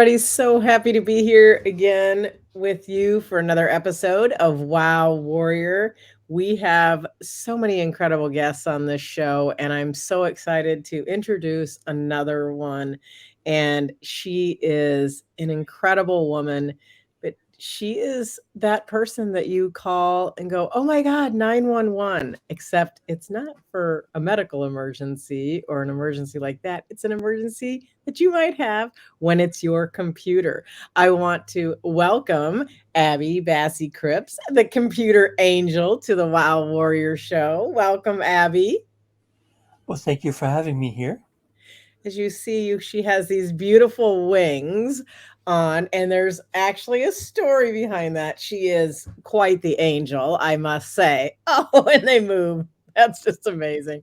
everybody. So happy to be here again with you for another episode of Wow Warrior. We have so many incredible guests on this show, and I'm so excited to introduce another one. And she is an incredible woman, but she is that person that you call and go, oh my God, 911. Except it's not for a medical emergency or an emergency like that. It's an emergency that you might have when it's your computer. I want to welcome Abby Bassie-Cripps, the computer angel, to the Wow Warrior Show. Welcome, Abby. Well, thank you for having me here. As you see, she has these beautiful wings on, and there's actually a story behind that. She is quite the angel, I must say. Oh, and they move. That's just amazing.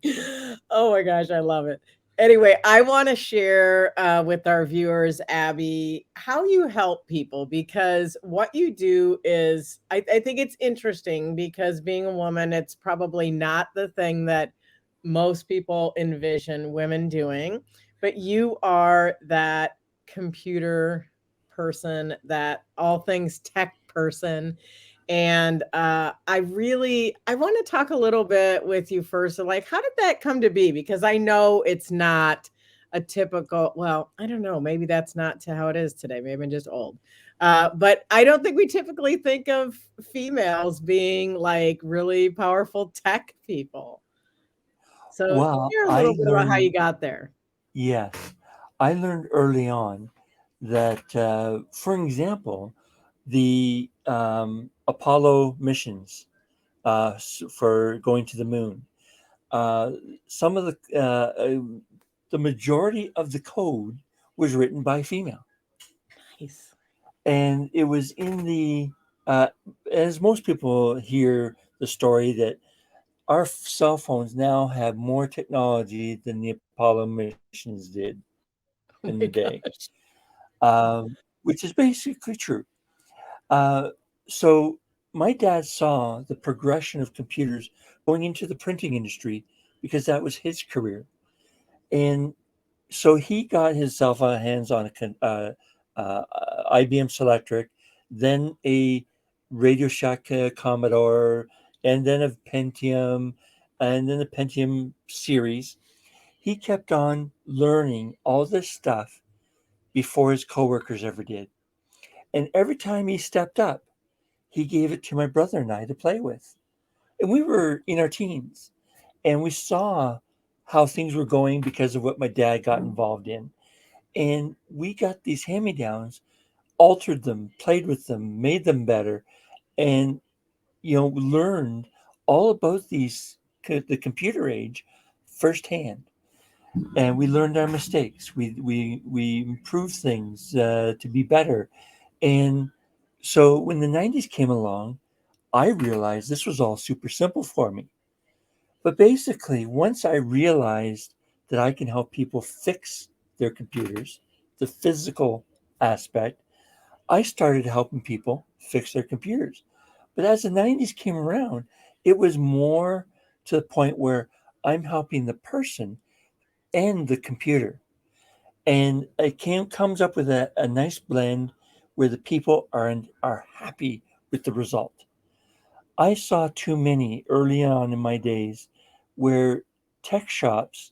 Oh my gosh, I love it. Anyway, I want to share with our viewers, Abby, how you help people because what you do is, I think it's interesting because being a woman, it's probably not the thing that most people envision women doing, but you are that computer person, that all things tech person. And I want to talk a little bit with you first. Like, how did that come to be? Because I know it's not a typical. Well, I don't know. Maybe that's not to how it is today. Maybe I'm just old. But I don't think we typically think of females being like really powerful tech people. So Well, share a little I bit about how you learned, got there. yes, I learned early on that, for example, the Apollo missions for going to the moon, uh, some of the majority of the code was written by female. Nice. And it was in uh, as most people hear the story that our cell phones now have more technology than the Apollo missions did in the day, Oh my gosh. which is basically true. Uh, so my dad saw the progression of computers going into the printing industry because that was his career, and so he got himself hands on uh, IBM Selectric, then a Radio Shack Commodore, and then a Pentium, and then the Pentium series. He kept on learning all this stuff before his coworkers ever did. And every time he stepped up, he gave it to my brother and I to play with. And we were in our teens, and we saw how things were going because of what my dad got involved in. And we got these hand me downs, altered them, played with them, made them better, and learned all about the computer age firsthand. And we learned our mistakes. We improved things to be better. And so when the 90s came along, I realized this was all super simple for me. But basically, once I realized that I can help people fix their computers, the physical aspect, I started helping people fix their computers. But as the 90s came around, it was more to the point where I'm helping the person and the computer. And comes up with a nice blend where the people are happy with the result. I saw too many early on in my days where tech shops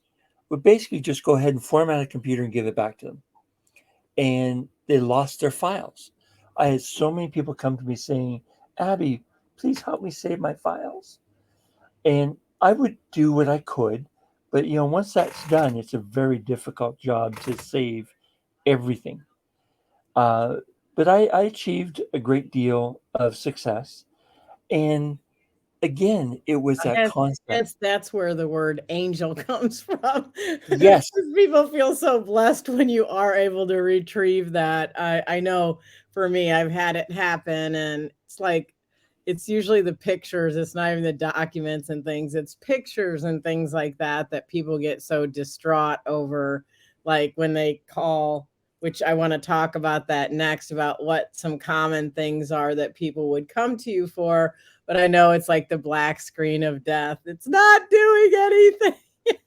would basically just go ahead and format a computer and give it back to them. And they lost their files. I had so many people come to me saying, Abby, please help me save my files. And I would do what I could. But, once that's done, it's a very difficult job to save everything. Uh, but I achieved a great deal of success. And again, it was I that guess concept. that's where the word angel comes from. Yes. People feel so blessed when you are able to retrieve that. I know for me, I've had it happen, and it's like it's usually the pictures. It's not even the documents and things. It's pictures and things like that that people get so distraught over, like when they call. Which I want to talk about that next about what some common things are that people would come to you for, but I know it's like the black screen of death. It's not doing anything.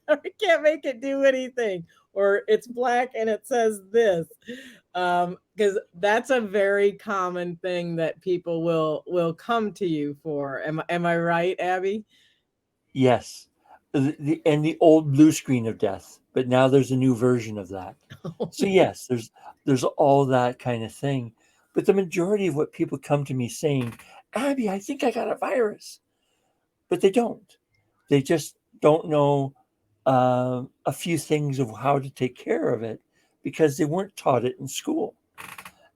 Or it can't make it do anything. Or it's black and it says this. Because that's a very common thing that people will come to you for. Am I right, Abby? Yes. And the old blue screen of death, but now there's a new version of that. So yes, there's all that kind of thing. But the majority of what people come to me saying, Abby, I think I got a virus, but they don't. They just don't know a few things of how to take care of it because they weren't taught it in school.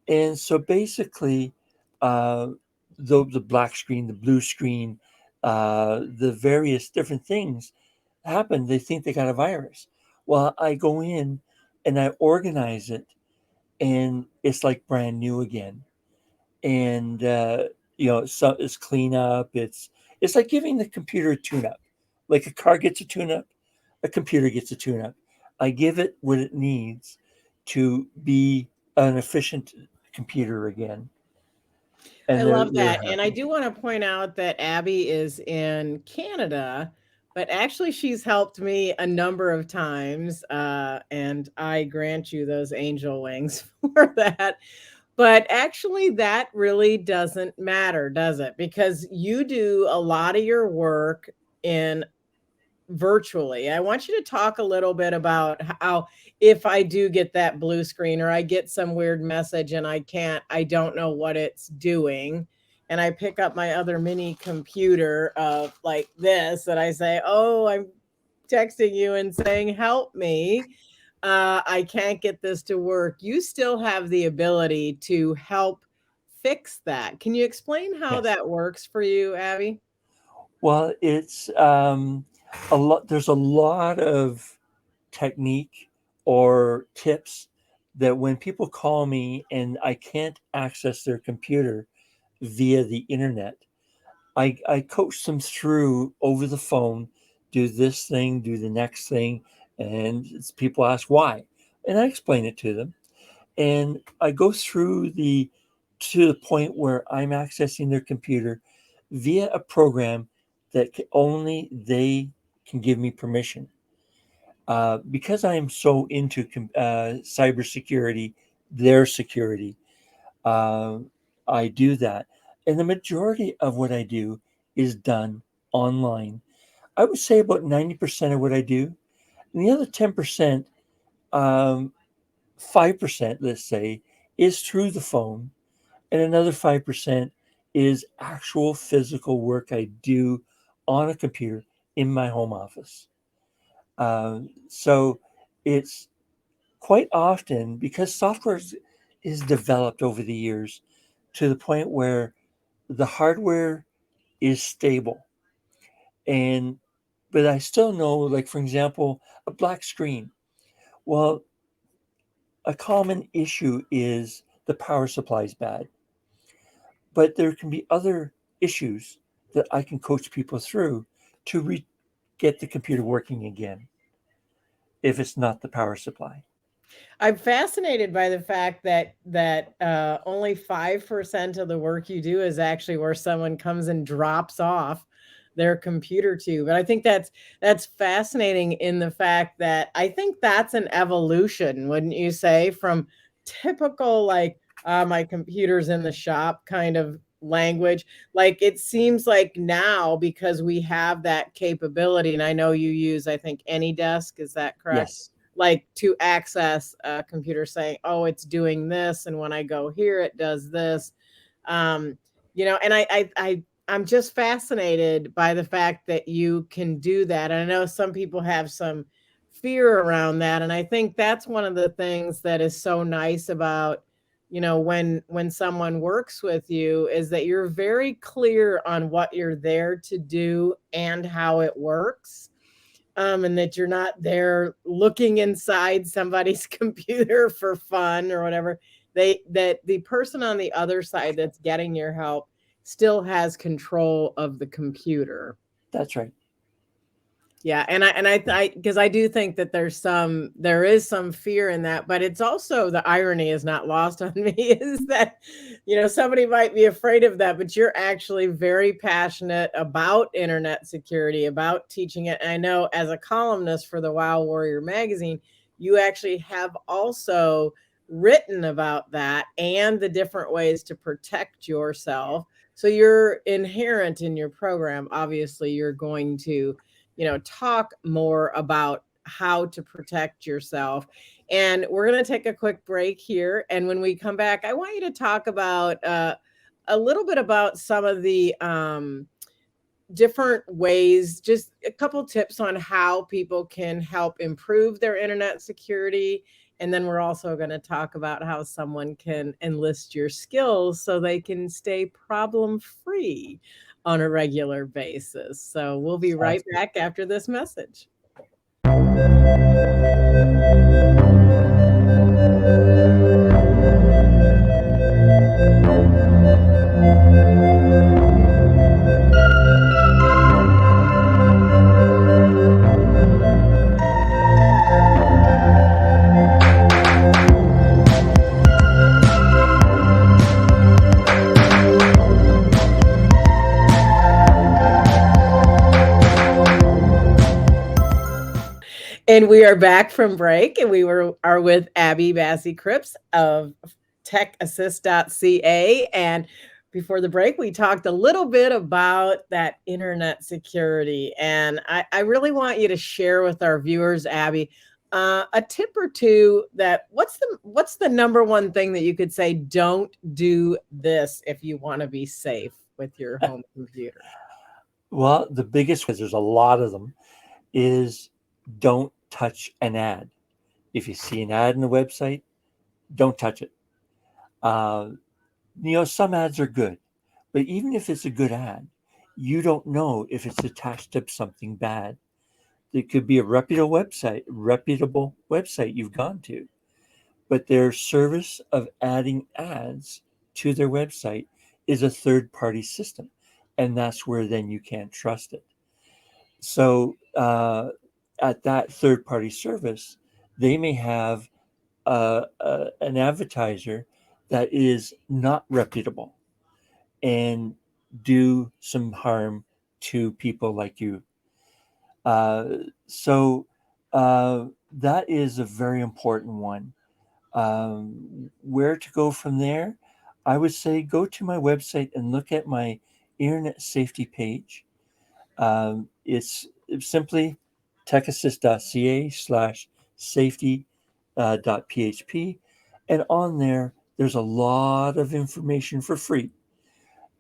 And so basically, uh, the black screen, the blue screen, the various different things happen. They think they got a virus. Well, I go in and I organize it, and it's like brand new again. And so it's clean up. It's like giving the computer a tune up. Like a car gets a tune up, a computer gets a tune up. I give it what it needs to be an efficient computer again, I and love they're that. And I happy. do want to point out that Abby is in Canada, but actually she's helped me a number of times. And I grant you those angel wings for that. But actually, that really doesn't matter, does it? Because you do a lot of your work in virtually. I want you to talk a little bit about how, if I do get that blue screen or I get some weird message and I don't know what it's doing, and I pick up my other mini computer of like this, and I say, "Oh, I'm texting you and saying, help me. I can't get this to work." You still have the ability to help fix that. Can you explain how Yes. that works for you, Abby? Well, it's a lot. There's a lot of technique or tips that when people call me and I can't access their computer via the internet, I coach them through over the phone, do this thing, do the next thing. And people ask why. And I explain it to them. And I go through to the point where I'm accessing their computer via a program that only they can give me permission. Because I am so into cybersecurity, their security, uh, I do that. And the majority of what I do is done online. I would say about 90% of what I do. And the other 10%, 5%, let's say, is through the phone. And another 5% is actual physical work I do on a computer in my home office. So it's quite often because software is developed over the years to the point where the hardware is stable. And but I still know, like for example, a black screen. Well, a common issue is the power supply is bad, but there can be other issues that I can coach people through to get the computer working again if it's not the power supply. I'm fascinated by the fact that only 5% of the work you do is actually where someone comes and drops off their computer to. But I think that's fascinating in the fact that I think that's an evolution, wouldn't you say, from typical like my computer's in the shop kind of language. Like it seems like now because we have that capability, and I know you use, I think, AnyDesk, is that correct? Yes, Like to access a computer saying, "Oh, it's doing this, and when I go here, it does this." Um, and I'm just fascinated by the fact that you can do that. And I know some people have some fear around that, and I think that's one of the things that is so nice about when someone works with you is that you're very clear on what you're there to do and how it works, and that you're not there looking inside somebody's computer for fun or whatever. That the person on the other side that's getting your help still has control of the computer. that's right. Yeah, and I because I do think that there is some fear in that, but it's also, the irony is not lost on me is that somebody might be afraid of that, but you're actually very passionate about internet security, about teaching it. And I know as a columnist for the Wow Warrior magazine, you actually have also written about that and the different ways to protect yourself. So you're inherent in your program. Obviously, you're going to, talk more about how to protect yourself. And we're going to take a quick break here. And when we come back, I want you to talk about a little bit about some of the different ways, just a couple tips on how people can help improve their internet security. And then we're also going to talk about how someone can enlist your skills so they can stay problem free on a regular basis. So we'll be right Sounds good. back after this message. And we are back from break, and are with Abby Bassie-Cripps of techassist.ca. And before the break, we talked a little bit about that internet security. And I really want you to share with our viewers, Abby, a tip or two that what's the number one thing that you could say, don't do this if you want to be safe with your home computer? Well, the biggest, because there's a lot of them, is don't touch an ad. If you see an ad in the website, don't touch it. Uh, some ads are good, but even if it's a good ad, you don't know if it's attached to something bad. It could be a reputable website you've gone to, but their service of adding ads to their website is a third party system. And that's where then you can't trust it. So at that third party service, they may have an advertiser that is not reputable and do some harm to people like you. Uh, so that is a very important one. Where to go from there? I would say go to my website and look at my internet safety page. It's simply techassist.ca/safety.php. And on there, there's a lot of information for free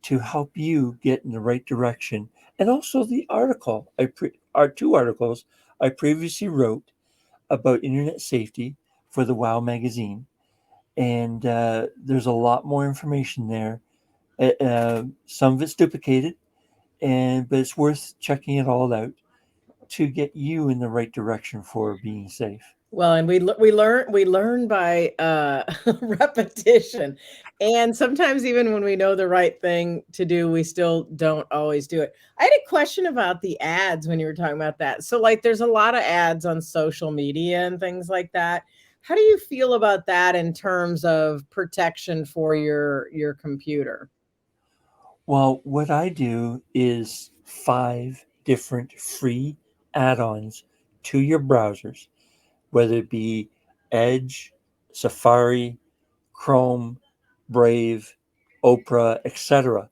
to help you get in the right direction. And also the are two articles I previously wrote about internet safety for the WoW magazine. And there's a lot more information there. Some of it's duplicated, but it's worth checking it all out to get you in the right direction for being safe. Well, and we learn by repetition, and sometimes even when we know the right thing to do, we still don't always do it. I had a question about the ads when you were talking about that. So, like, there's a lot of ads on social media and things like that. How do you feel about that in terms of protection for your computer? Well, what I do is 5 different free add ons to your browsers, whether it be Edge, Safari, Chrome, Brave, Opera, etc.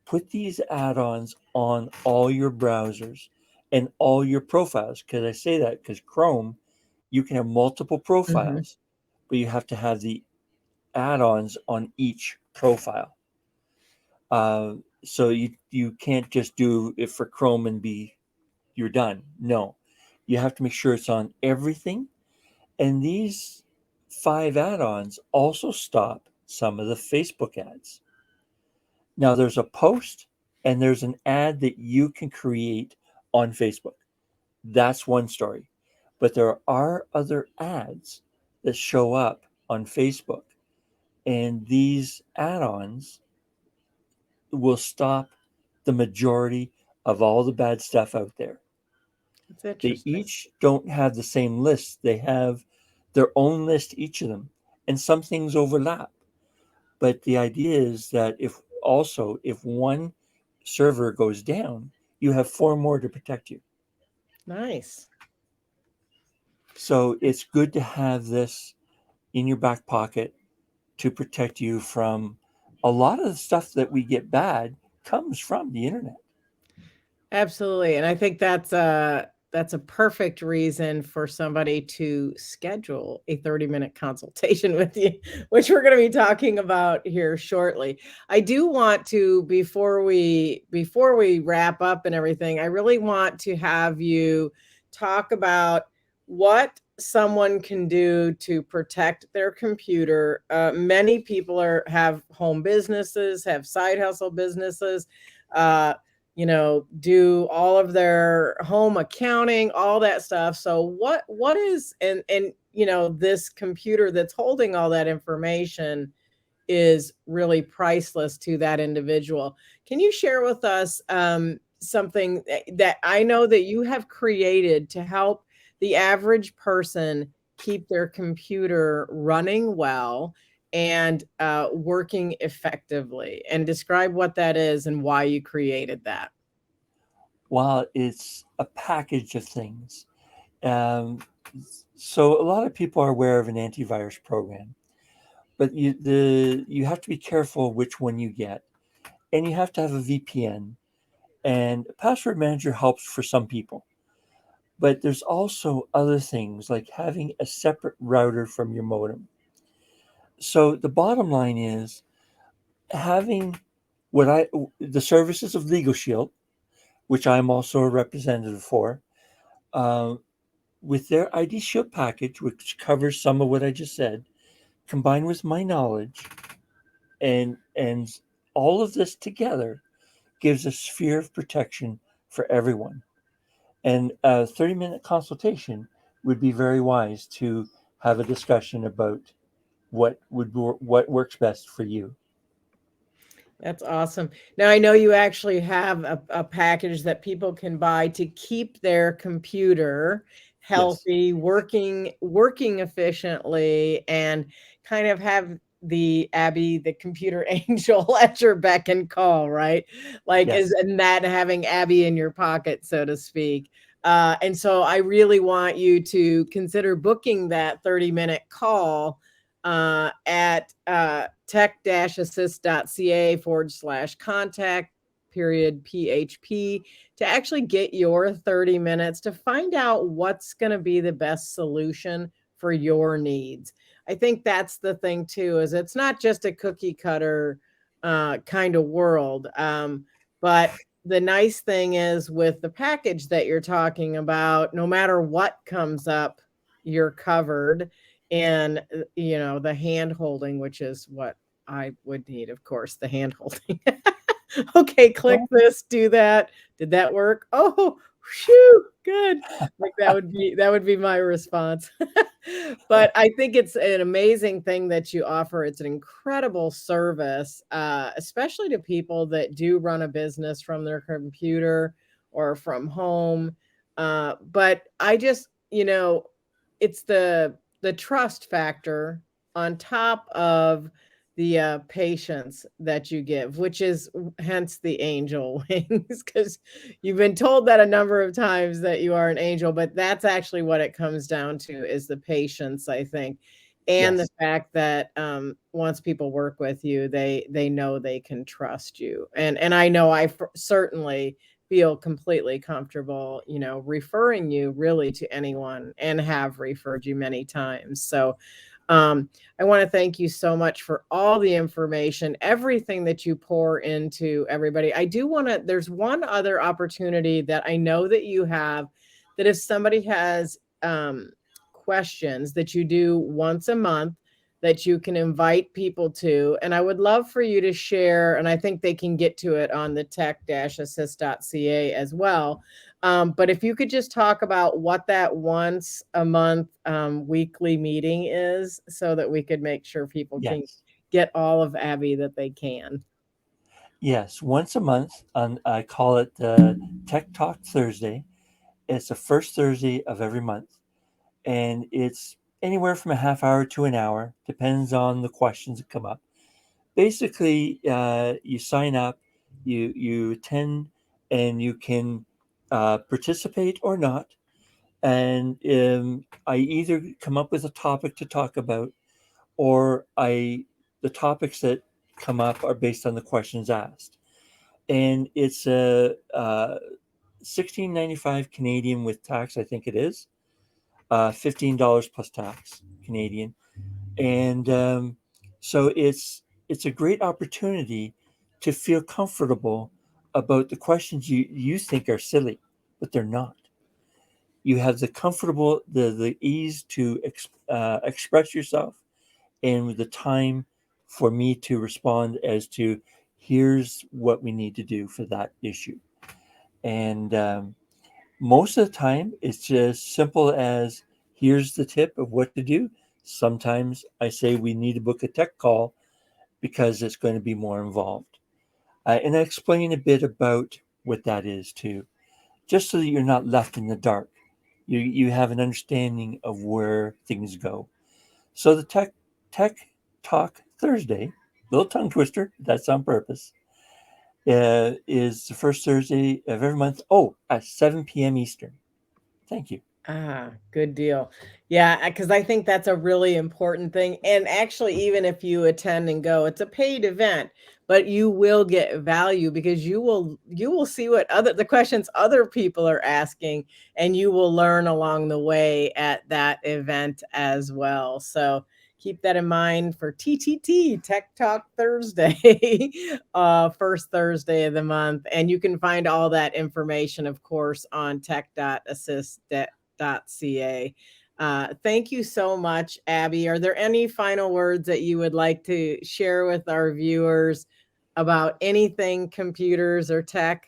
Put these add ons on all your browsers and all your profiles. Because I say that because Chrome, you can have multiple Mhm. profiles, but you have to have the add ons on each profile. So you can't just do it for Chrome and be you're done. No, you have to make sure it's on everything. And these 5 add-ons also stop some of the Facebook ads. Now there's a post and there's an ad that you can create on Facebook. That's one story. But there are other ads that show up on Facebook, and these add-ons will stop the majority of all the bad stuff out there. That's They interesting. each don't have the same list. They have their own list, each of them, and some things overlap. But the idea is that if one server goes down, you have 4 more to protect you. Nice. So it's good to have this in your back pocket to protect you from a lot of the stuff that we get bad comes from the internet. Absolutely, and I think that's a perfect reason for somebody to schedule a 30-minute consultation with you, which we're gonna be talking about here shortly. I do want to, before we wrap up and everything, I really want to have you talk about what someone can do to protect their computer. Many people have home businesses, have side hustle businesses, uh, do all of their home accounting, all that stuff. So what is and this computer that's holding all that information is really priceless to that individual. Can you share with us something that I know that you have created to help the average person keep their computer running well and working effectively? And describe what that is and why you created that. While it's a package of things. Um, so a lot of people are aware of an antivirus program, but you have to be careful which one you get, and you have to have a VPN. And a password manager helps for some people, but there's also other things like having a separate router from your modem. So the bottom line is having what I the services of Legal Shield, which I'm also a representative for, uh, with their ID Shield package, which covers some of what I just said, combined with my knowledge, and all of this together gives a sphere of protection for everyone. And a 30-minute consultation would be very wise to have a discussion about what works best for you. That's awesome. Now I know you actually have a package that people can buy to keep their computer Yes, healthy, working efficiently, and kind of have the Abby, the computer angel at your beck and call, right? Like is yes. and that having Abby in your pocket, so to speak. And so I really want you to consider booking that 30-minute call at tech-assist.ca/contact period PHP to actually get your 30 minutes to find out what's going to be the best solution for your needs. I think that's the thing too, is it's not just a cookie cutter kind of world. But the nice thing is with the package that you're talking about, no matter what comes up, you're covered. And the hand holding, which is what I would need, of course, the hand holding. Okay, click Well, this, do that. Did that work? Oh, shoo, good. Like that would be my response. But I think it's an amazing thing that you offer. It's an incredible service, especially to people that do run a business from their computer or from home. But I just, it's the trust factor on top of the patience that you give, which is hence the angel wings, because you've been told that a number of times that you are an angel, but that's actually what it comes down to is the patience, I think, and the yes. fact that once people work with you, they know they can trust you, and I know certainly feel completely comfortable, referring you really to anyone and have referred you many times. So I want to thank you so much for all the information, everything that you pour into everybody. I do want to, there's one other opportunity that I know that you have, that if somebody has questions that you do once a month, that you can invite people to. And I would love for you to share, and I think they can get to it on the tech-assist.ca as well. But if you could just talk about what that once a month weekly meeting is so that we could make sure people can Yes. get all of Abby that they can. Yes. Once a month, I call it Tech Talk Thursday. It's the first Thursday of every month, and it's anywhere from a half hour to an hour, depends on the questions that come up. Basically, you sign up, you attend, and you can participate or not. And I either come up with a topic to talk about, or the topics that come up are based on the questions asked. And it's a 16.95 Canadian with tax, I think it is, $15 plus tax Canadian, and so it's a great opportunity to feel comfortable about the questions you think are silly, but they're not. You have the comfortable the ease to express yourself, and the time for me to respond as to here's what we need to do for that issue. And most of the time, it's just simple as here's the tip of what to do. Sometimes I say we need to book a tech call because it's going to be more involved. And I explain a bit about what that is too, just so that you're not left in the dark. You have an understanding of where things go. So the tech talk Thursday, little tongue twister, that's on purpose, is the first Thursday of every month. Oh, at 7 p.m. Eastern. Thank you. Ah, good deal. Yeah, because I think that's a really important thing. And actually, even if you attend and go, it's a paid event, but you will get value because you will see what other the questions other people are asking, and you will learn along the way at that event as well. So keep that in mind for TTT Tech Talk Thursday, first Thursday of the month. And you can find all that information, of course, on tech.assist.ca. Thank you so much, Abby. Are there any final words that you would like to share with our viewers about anything computers or tech?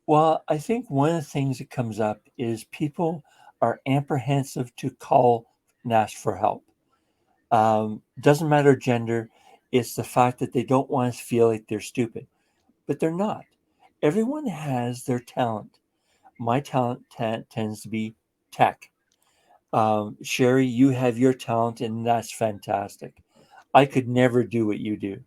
Well, I think one of the things that comes up is people are apprehensive to call and ask for help. Doesn't matter gender, it's the fact that they don't want to feel like they're stupid, but they're not. Everyone has their talent. My talent tends to be tech. Sherry, you have your talent, and that's fantastic. I could never do what you do.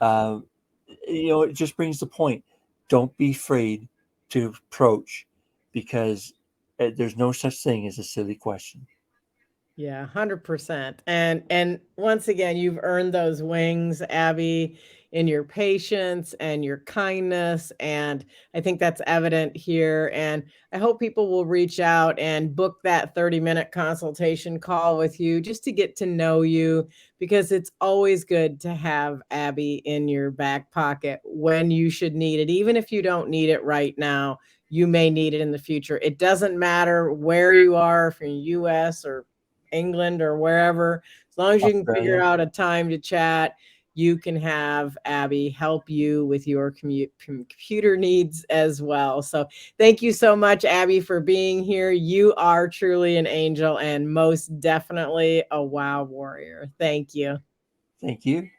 Um, it just brings the point. Don't be afraid to approach, because there's no such thing as a silly question. Yeah, 100%. And once again, you've earned those wings, Abby, in your patience and your kindness, and I think that's evident here, and I hope people will reach out and book that 30-minute consultation call with you just to get to know you, because it's always good to have Abby in your back pocket when you should need it. Even if you don't need it right now, you may need it in the future. It doesn't matter where you are, if you're in the US or England or wherever, as long as you can figure Australia. out a time to chat, you can have Abby help you with your computer needs as well. So, thank you so much, Abby, for being here. You are truly an angel and most definitely a wow warrior. Thank you. Thank you.